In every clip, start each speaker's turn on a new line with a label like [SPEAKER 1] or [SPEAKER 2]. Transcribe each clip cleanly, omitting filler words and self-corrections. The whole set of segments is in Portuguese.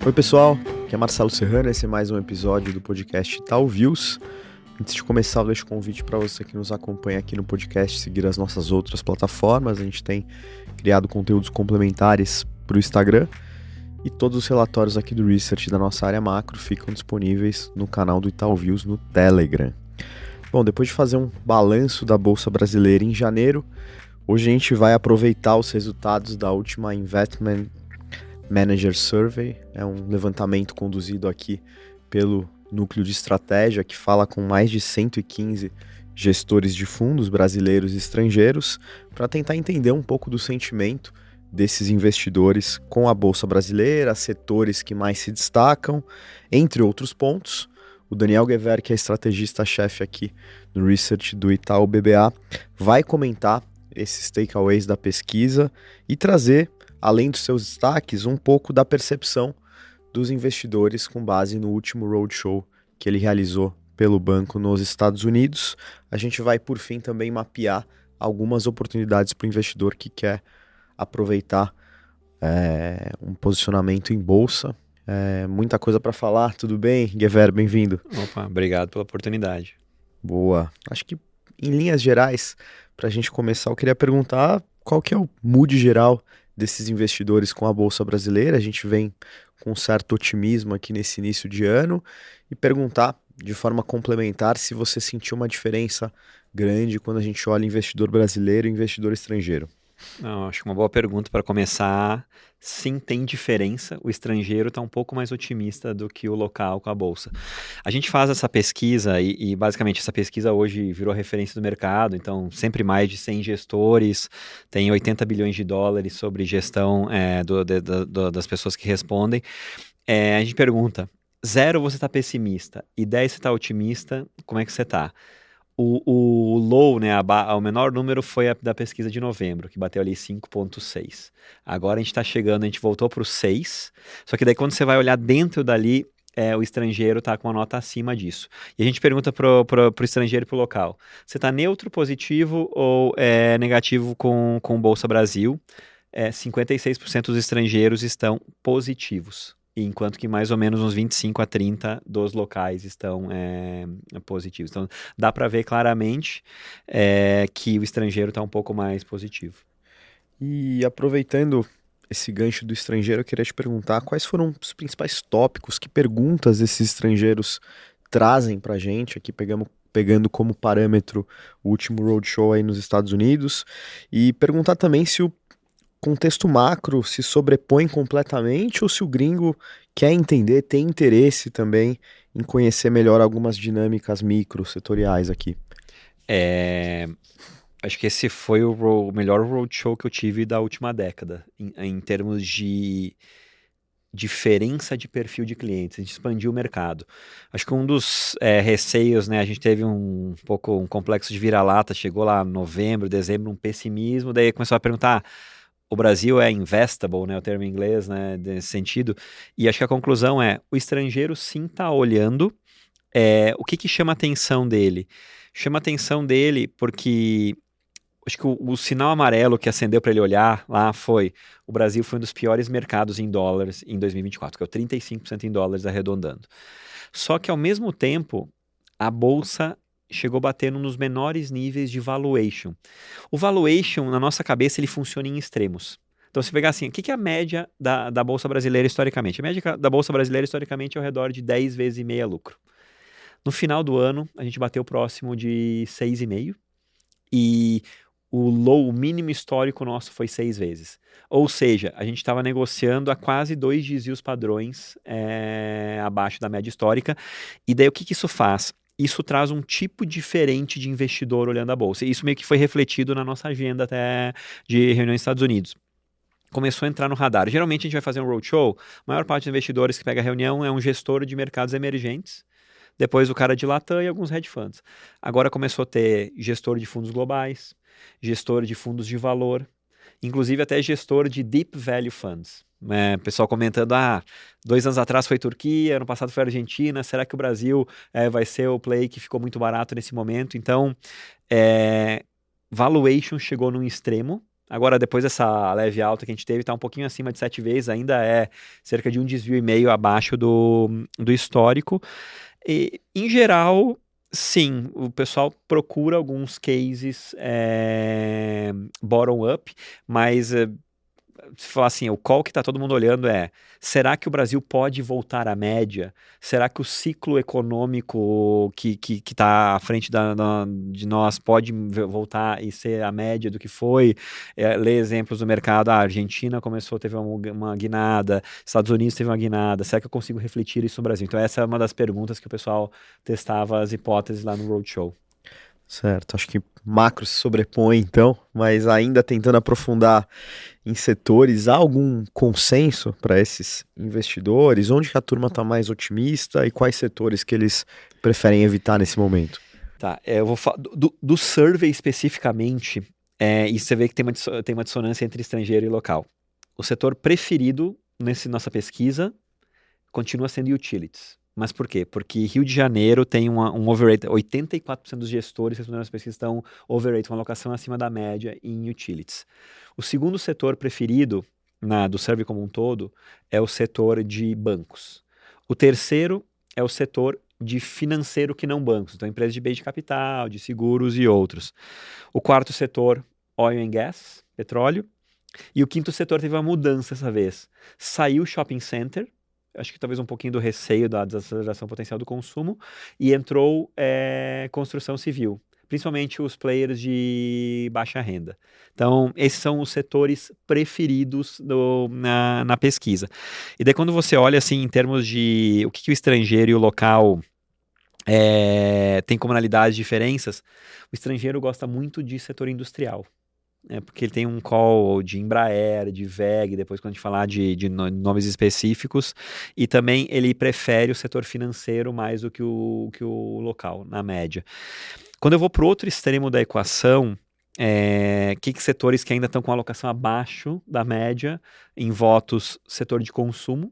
[SPEAKER 1] Oi pessoal, aqui é Marcelo Serrano, esse é mais um episódio do podcast Itaú Views. Antes de começar, eu deixo um convite para você que nos acompanha aqui no podcast seguir as nossas outras plataformas. A gente tem criado conteúdos complementares para o Instagram e todos os relatórios aqui do Research da nossa área macro ficam disponíveis no canal do Itaú Views no Telegram. Bom, depois de fazer um balanço da Bolsa Brasileira em janeiro, hoje a gente vai aproveitar os resultados da última Investment Manager Survey, é um levantamento conduzido aqui pelo Núcleo de Estratégia, que fala com mais de 115 gestores de fundos brasileiros e estrangeiros, para tentar entender um pouco do sentimento desses investidores com a Bolsa Brasileira, setores que mais se destacam, entre outros pontos. O Daniel Gever, que é estrategista-chefe aqui no Research do Itaú BBA, vai comentar esses takeaways da pesquisa e trazer, além dos seus destaques, um pouco da percepção dos investidores com base no último roadshow que ele realizou pelo banco nos Estados Unidos. A gente vai, por fim, também mapear algumas oportunidades para o investidor que quer aproveitar um posicionamento em bolsa. Muita coisa para falar, tudo bem? Gever, bem-vindo.
[SPEAKER 2] Opa, obrigado pela oportunidade.
[SPEAKER 1] Boa. Acho que, em linhas gerais, para a gente começar, eu queria perguntar qual que é o mood geral desses investidores com a Bolsa Brasileira. A gente vem com um certo otimismo aqui nesse início de ano e perguntar de forma complementar se você sentiu uma diferença grande quando a gente olha investidor brasileiro e investidor estrangeiro.
[SPEAKER 2] Não, acho que uma boa pergunta para começar. Sim, tem diferença. O estrangeiro está um pouco mais otimista do que o local com a bolsa. A gente faz essa pesquisa e basicamente essa pesquisa hoje virou referência do mercado. Então, sempre mais de 100 gestores, tem 80 bilhões de dólares sobre gestão das pessoas que respondem. A gente pergunta, 0 você está pessimista e 10 você está otimista, como é que você está? O low, né, o menor número foi a da pesquisa de novembro, que bateu ali 5,6. Agora a gente está chegando, a gente voltou para o 6, só que daí quando você vai olhar dentro dali, o estrangeiro está com uma nota acima disso. E a gente pergunta pro estrangeiro e pro local, você está neutro, positivo ou negativo com Bolsa Brasil? 56% dos estrangeiros estão positivos, enquanto que mais ou menos uns 25 a 30 dos locais estão positivos. Então, dá para ver claramente que o estrangeiro está um pouco mais positivo.
[SPEAKER 1] E aproveitando esse gancho do estrangeiro, eu queria te perguntar quais foram os principais tópicos, que perguntas esses estrangeiros trazem para a gente, aqui pegando como parâmetro o último roadshow aí nos Estados Unidos, e perguntar também se o contexto macro se sobrepõe completamente ou se o gringo quer entender, tem interesse também em conhecer melhor algumas dinâmicas micro setoriais aqui.
[SPEAKER 2] Acho que esse foi o melhor roadshow que eu tive da última década, em termos de diferença de perfil de clientes. A gente expandiu o mercado. Acho que um dos receios, né, a gente teve um pouco um complexo de vira-lata, chegou lá novembro, dezembro, um pessimismo, daí começou a perguntar, o Brasil é investable, né, o termo em inglês, né, nesse sentido, e acho que a conclusão o estrangeiro sim está olhando, o que chama a atenção dele? Chama a atenção dele porque acho que o sinal amarelo que acendeu para ele olhar lá foi, o Brasil foi um dos piores mercados em dólares em 2024, que é o 35% em dólares arredondando. Só que ao mesmo tempo, a Bolsa chegou batendo nos menores níveis de valuation. O valuation, na nossa cabeça, ele funciona em extremos. Então, se pegar assim, o que é a média da Bolsa Brasileira historicamente? A média da Bolsa Brasileira historicamente é ao redor de 10 vezes e meia lucro. No final do ano, a gente bateu próximo de 6,5 e o mínimo histórico nosso foi 6 vezes. Ou seja, a gente estava negociando a quase 2 desvios padrões abaixo da média histórica. E daí o que isso faz? Isso traz um tipo diferente de investidor olhando a bolsa. E isso meio que foi refletido na nossa agenda até de reuniões nos Estados Unidos. Começou a entrar no radar. Geralmente a gente vai fazer um roadshow, a maior parte dos investidores que pega a reunião é um gestor de mercados emergentes, depois o cara de Latam e alguns hedge funds. Agora começou a ter gestor de fundos globais, gestor de fundos de valor, inclusive até gestor de deep value funds. Pessoal comentando, 2 anos atrás foi Turquia, ano passado foi Argentina, será que o Brasil vai ser o play que ficou muito barato nesse momento? Então, valuation chegou num extremo, Agora, depois dessa leve alta que a gente teve, está um pouquinho acima de 7 vezes, ainda é cerca de um desvio e meio abaixo do histórico. E, em geral, sim, o pessoal procura alguns cases bottom-up, mas se falar assim, o call que está todo mundo olhando será que o Brasil pode voltar à média? Será que o ciclo econômico que está à frente de nós pode voltar e ser a média do que foi? Ler exemplos do mercado, a Argentina teve uma guinada, Estados Unidos teve uma guinada, será que eu consigo refletir isso no Brasil? Então essa é uma das perguntas que o pessoal testava as hipóteses lá no Roadshow.
[SPEAKER 1] Certo, acho que macro se sobrepõe então, mas ainda tentando aprofundar em setores, há algum consenso para esses investidores? Onde que a turma está mais otimista e quais setores que eles preferem evitar nesse momento?
[SPEAKER 2] Tá, eu vou falar do survey especificamente, e você vê que tem uma dissonância entre estrangeiro e local. O setor preferido nessa nossa pesquisa continua sendo utilities. Mas por quê? Porque Rio de Janeiro tem um overrate, 84% dos gestores respondendo às pesquisas estão overrate, uma alocação acima da média em utilities. O segundo setor preferido do survey como um todo é o setor de bancos. O terceiro é o setor de financeiro que não bancos, então empresas de bem de capital, de seguros e outros. O quarto setor, oil and gas, petróleo. E o quinto setor teve uma mudança essa vez. Saiu shopping center, acho que talvez um pouquinho do receio da desaceleração potencial do consumo, e entrou construção civil, principalmente os players de baixa renda. Então, esses são os setores preferidos na pesquisa. E daí quando você olha assim em termos de o que o estrangeiro e o local tem comunalidades, diferenças, o estrangeiro gosta muito de setor industrial. Porque ele tem um call de Embraer, de WEG, depois quando a gente falar de nomes específicos, e também ele prefere o setor financeiro mais do que o local, na média. Quando eu vou para o outro extremo da equação, que setores que ainda estão com alocação abaixo da média, em votos, setor de consumo,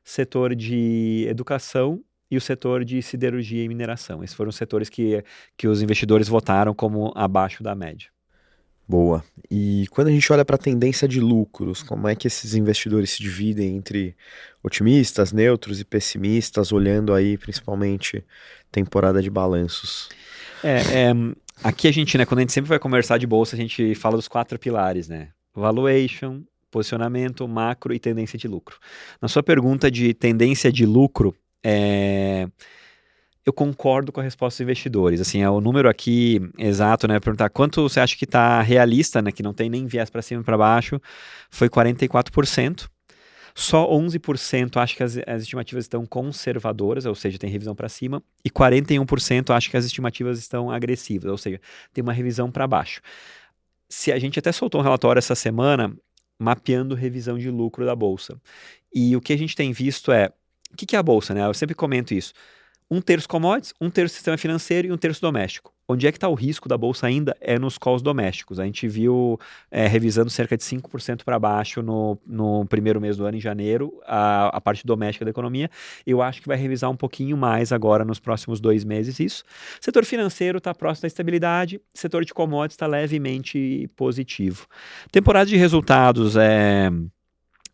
[SPEAKER 2] setor de educação e o setor de siderurgia e mineração. Esses foram os setores que os investidores votaram como abaixo da média.
[SPEAKER 1] Boa. E quando a gente olha para a tendência de lucros, como é que esses investidores se dividem entre otimistas, neutros e pessimistas, olhando aí principalmente temporada de balanços?
[SPEAKER 2] Aqui a gente, quando a gente sempre vai conversar de bolsa, a gente fala dos 4 pilares, né? Valuation, posicionamento, macro e tendência de lucro. Na sua pergunta de tendência de lucro, eu concordo com a resposta dos investidores. Assim, o número aqui exato, né? Perguntar quanto você acha que está realista, né? Que não tem nem viés para cima e para baixo, foi 44%. Só 11% acha que as estimativas estão conservadoras, ou seja, tem revisão para cima, e 41% acha que as estimativas estão agressivas, ou seja, tem uma revisão para baixo. Se a gente até soltou um relatório essa semana mapeando revisão de lucro da bolsa. E o que a gente tem visto o que é a bolsa, né? Eu sempre comento isso. 1/3 commodities, 1/3 sistema financeiro e 1/3 doméstico. Onde é que está o risco da bolsa ainda? É nos calls domésticos. A gente viu revisando cerca de 5% para baixo no primeiro mês do ano, em janeiro, a parte doméstica da economia. Eu acho que vai revisar um pouquinho mais agora nos próximos 2 meses isso. Setor financeiro está próximo da estabilidade, setor de commodities está levemente positivo. Temporada de resultados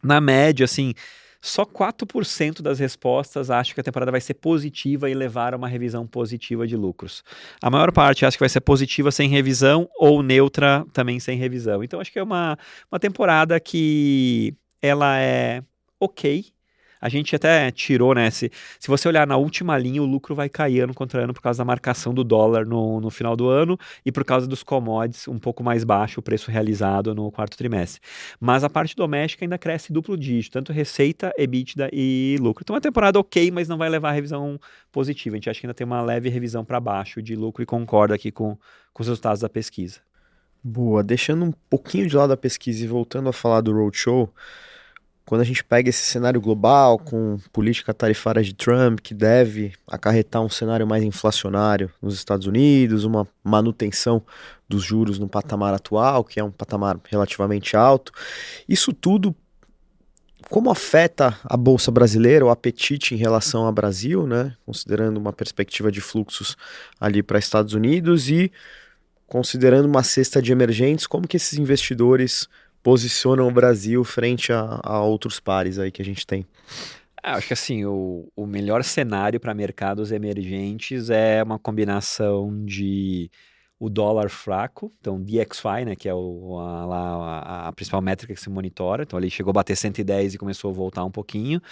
[SPEAKER 2] na média, assim, só 4% das respostas acham que a temporada vai ser positiva e levar a uma revisão positiva de lucros. A maior parte acha que vai ser positiva sem revisão ou neutra também sem revisão. Então, acho que é uma temporada que ela é ok. A gente até tirou, né? Se você olhar na última linha, o lucro vai cair ano contra ano por causa da marcação do dólar no final do ano e por causa dos commodities um pouco mais baixo o preço realizado no quarto trimestre. Mas a parte doméstica ainda cresce duplo dígito, tanto receita, EBITDA e lucro. Então é uma temporada ok, mas não vai levar a revisão positiva. A gente acha que ainda tem uma leve revisão para baixo de lucro e concorda aqui com os resultados da pesquisa.
[SPEAKER 1] Boa. Deixando um pouquinho de lado a pesquisa e voltando a falar do Roadshow, quando a gente pega esse cenário global com política tarifária de Trump, que deve acarretar um cenário mais inflacionário nos Estados Unidos, uma manutenção dos juros no patamar atual, que é um patamar relativamente alto, isso tudo, como afeta a Bolsa Brasileira, o apetite em relação ao Brasil, né? Considerando uma perspectiva de fluxos ali para Estados Unidos, e considerando uma cesta de emergentes, como que esses investidores posicionam o Brasil frente a outros pares aí que a gente tem?
[SPEAKER 2] Acho que assim, o melhor cenário para mercados emergentes é uma combinação de o dólar fraco, então DXY, né, que é a principal métrica que se monitora, então ele chegou a bater 110 e começou a voltar um pouquinho,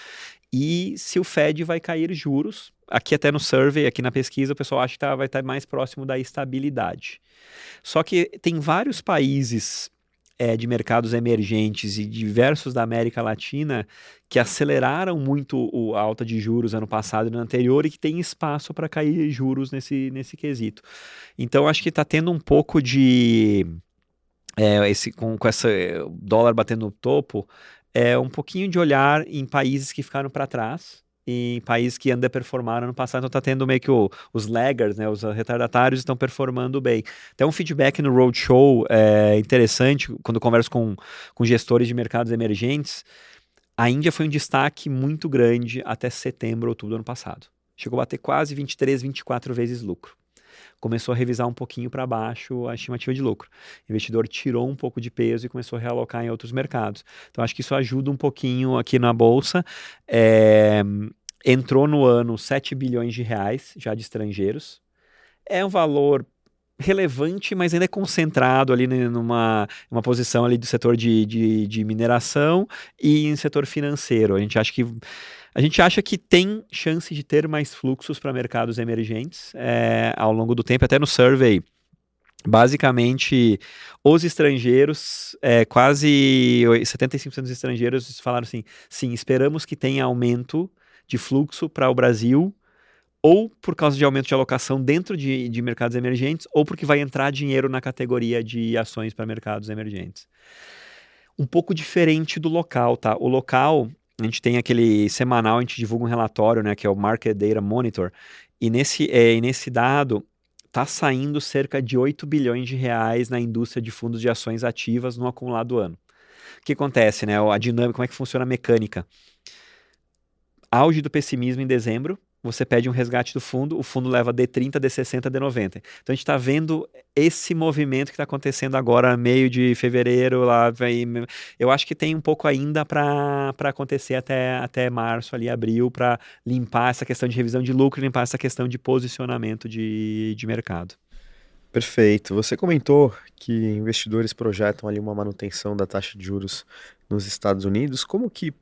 [SPEAKER 2] e se o Fed vai cair juros, aqui até no survey, aqui na pesquisa, o pessoal acha que vai estar mais próximo da estabilidade. Só que tem vários países de mercados emergentes e diversos da América Latina que aceleraram muito a alta de juros ano passado e no anterior e que tem espaço para cair juros nesse quesito. Então, acho que está tendo um pouco de... com esse dólar batendo no topo, um pouquinho de olhar em países que ficaram para trás, em países que underperformaram no passado, então está tendo meio que os laggards, né, os retardatários estão performando bem. Tem um feedback no Roadshow interessante, quando eu converso com gestores de mercados emergentes, a Índia foi um destaque muito grande até setembro, outubro do ano passado. Chegou a bater quase 23, 24 vezes lucro. Começou a revisar um pouquinho para baixo a estimativa de lucro. O investidor tirou um pouco de peso e começou a realocar em outros mercados. Então, acho que isso ajuda um pouquinho aqui na Bolsa. Entrou no ano 7 bilhões de reais já de estrangeiros. É um valor relevante, mas ainda é concentrado ali numa posição ali do setor de mineração e em setor financeiro. A gente acha que tem chance de ter mais fluxos para mercados emergentes ao longo do tempo, até no survey. Basicamente, os estrangeiros, quase 75% dos estrangeiros falaram assim, sim, esperamos que tenha aumento de fluxo para o Brasil, ou por causa de aumento de alocação dentro de mercados emergentes, ou porque vai entrar dinheiro na categoria de ações para mercados emergentes. Um pouco diferente do local, tá? O local, a gente tem aquele semanal, a gente divulga um relatório, né, que é o Market Data Monitor, e nesse dado está saindo cerca de 8 bilhões de reais na indústria de fundos de ações ativas no acumulado ano. O que acontece, né? A dinâmica, como é que funciona a mecânica? Auge do pessimismo em dezembro, você pede um resgate do fundo, o fundo leva D30, D60, D90. Então a gente está vendo esse movimento que está acontecendo agora, meio de fevereiro, eu acho que tem um pouco ainda para acontecer até março, ali, abril, para limpar essa questão de revisão de lucro, limpar essa questão de posicionamento de mercado.
[SPEAKER 1] Perfeito. Você comentou que investidores projetam ali uma manutenção da taxa de juros nos Estados Unidos. Como que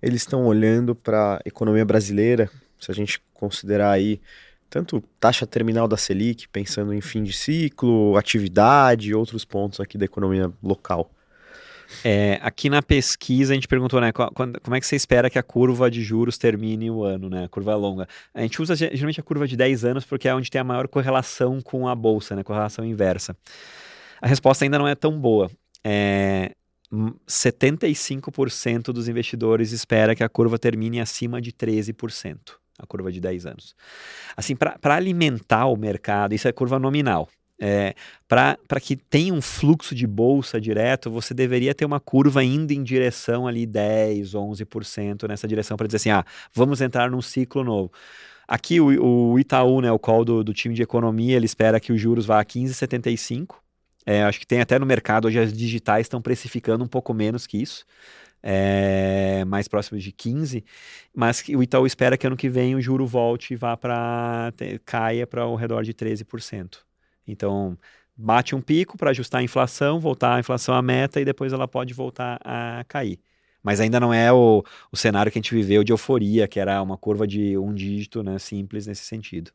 [SPEAKER 1] eles estão olhando para a economia brasileira, se a gente considerar aí tanto taxa terminal da Selic, pensando em fim de ciclo, atividade e outros pontos aqui da economia local?
[SPEAKER 2] Aqui na pesquisa a gente perguntou, né, como é que você espera que a curva de juros termine o ano, né, a curva longa. A gente usa geralmente a curva de 10 anos porque é onde tem a maior correlação com a bolsa, né, correlação inversa. A resposta ainda não é tão boa. 75% dos investidores espera que a curva termine acima de 13%, a curva de 10 anos. Assim, para alimentar o mercado, isso é curva nominal. Para que tenha um fluxo de bolsa direto, você deveria ter uma curva indo em direção ali 10, 11% nessa direção para dizer assim, vamos entrar num ciclo novo. Aqui o Itaú, né, o call do time de economia, ele espera que os juros vá a 15,75%. Acho que tem até no mercado, hoje as digitais estão precificando um pouco menos que isso, mais próximo de 15%, mas o Itaú espera que ano que vem o juro volte e caia para ao redor de 13%. Então, bate um pico para ajustar a inflação, voltar a inflação à meta e depois ela pode voltar a cair. Mas ainda não é o cenário que a gente viveu de euforia, que era uma curva de um dígito, né, simples nesse sentido.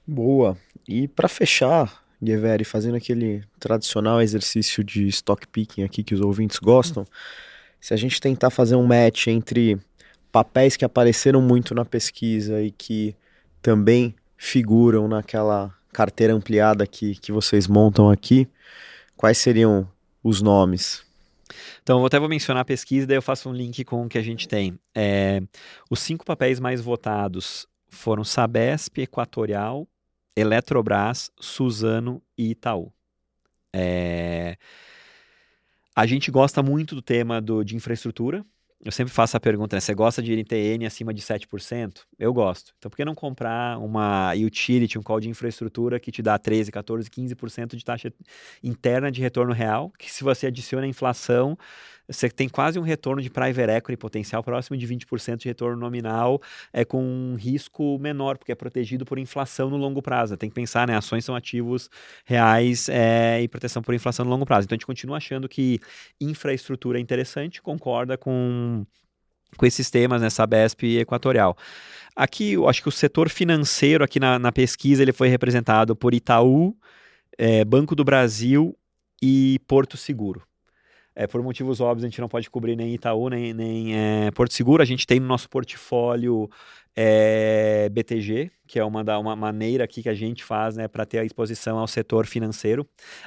[SPEAKER 1] Boa. E para fechar, Guevara, fazendo aquele tradicional exercício de stock picking aqui que os ouvintes gostam, se a gente tentar fazer um match entre papéis que apareceram muito na pesquisa e que também figuram naquela carteira ampliada que vocês montam aqui, quais seriam os nomes?
[SPEAKER 2] Então, eu até vou mencionar a pesquisa, daí eu faço um link com o que a gente tem. Os 5 papéis mais votados foram Sabesp, Equatorial, Eletrobras, Suzano e Itaú. A gente gosta muito do tema de infraestrutura, eu sempre faço a pergunta, né? Você gosta de NTN acima de 7%? Eu gosto. Então, por que não comprar uma utility, um call de infraestrutura que te dá 13, 14, 15% de taxa interna de retorno real, que se você adiciona a inflação, você tem quase um retorno de private equity potencial próximo de 20% de retorno nominal, com um risco menor, porque é protegido por inflação no longo prazo. Tem que pensar, né? Ações são ativos reais e proteção por inflação no longo prazo. Então, a gente continua achando que infraestrutura é interessante, concorda com esses temas, né, Sabesp e Equatorial. Aqui, eu acho que o setor financeiro, aqui na pesquisa, ele foi representado por Itaú, Banco do Brasil e Porto Seguro. Por motivos óbvios, a gente não pode cobrir nem Itaú, nem Porto Seguro. A gente tem no nosso portfólio BTG, que é uma maneira aqui que a gente faz, né, para ter a exposição ao setor financeiro.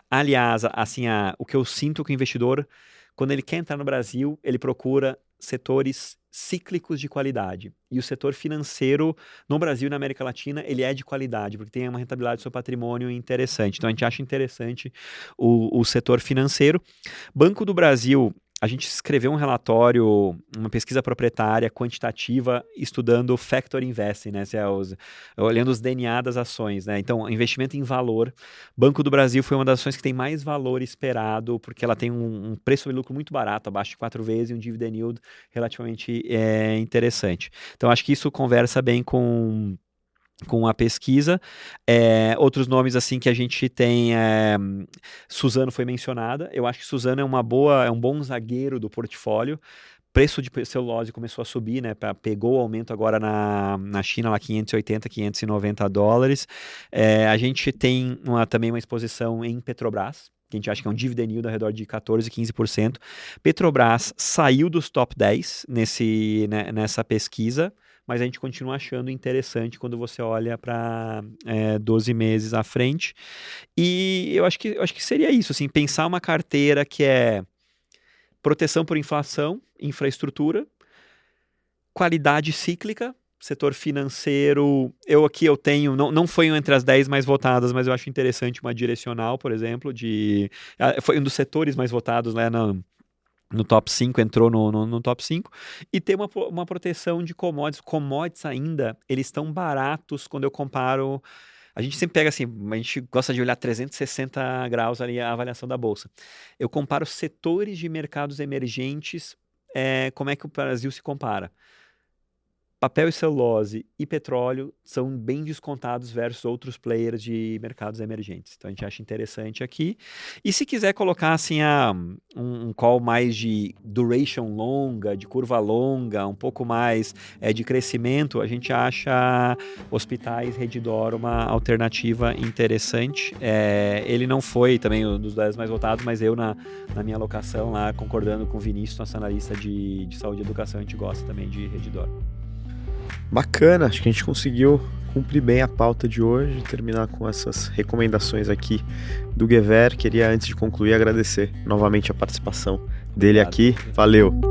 [SPEAKER 2] Aliás, assim, o que eu sinto que o investidor, quando ele quer entrar no Brasil, ele procura setores cíclicos de qualidade. E o setor financeiro no Brasil e na América Latina, ele é de qualidade, porque tem uma rentabilidade do seu patrimônio interessante. Então, a gente acha interessante o setor financeiro. Banco do Brasil, a gente escreveu um relatório, uma pesquisa proprietária quantitativa, estudando Factor Investing, né? Olhando os DNA das ações, né? Então, investimento em valor. Banco do Brasil foi uma das ações que tem mais valor esperado, porque ela tem um preço de lucro muito barato, abaixo de 4 vezes, e um dividend yield relativamente interessante. Então, acho que isso conversa bem com a pesquisa. Outros nomes assim que a gente tem, Suzano foi mencionada. Eu acho que Suzano é um bom zagueiro do portfólio. Preço de celulose começou a subir, né? Pegou o aumento agora na China, lá $580, $590. A gente tem também uma exposição em Petrobras, que a gente acha que é um dividend yield ao redor de 14%, 15%. Petrobras saiu dos top 10 nessa pesquisa, mas a gente continua achando interessante quando você olha para 12 meses à frente. E eu acho que seria isso, assim, pensar uma carteira que é proteção por inflação, infraestrutura, qualidade cíclica, setor financeiro. Eu tenho, não foi entre as 10 mais votadas, mas eu acho interessante uma direcional, por exemplo, foi um dos setores mais votados, né, no top 5, entrou no top 5, e ter uma proteção de commodities. Commodities ainda, eles estão baratos quando eu comparo. A gente sempre pega assim, a gente gosta de olhar 360 graus ali a avaliação da bolsa. Eu comparo setores de mercados emergentes, como é que o Brasil se compara. Papel e celulose e petróleo são bem descontados versus outros players de mercados emergentes. Então, a gente acha interessante aqui. E se quiser colocar assim, um call mais de duration longa, de curva longa, um pouco mais de crescimento, a gente acha Hospitais Redditor uma alternativa interessante. Ele não foi também um dos 10 mais votados, mas eu, na minha alocação lá, concordando com o Vinícius, nosso analista de saúde e educação, a gente gosta também de Redditor.
[SPEAKER 1] Bacana, acho que a gente conseguiu cumprir bem a pauta de hoje, terminar com essas recomendações aqui do Gever. Queria, antes de concluir, agradecer novamente a participação dele aqui. Valeu!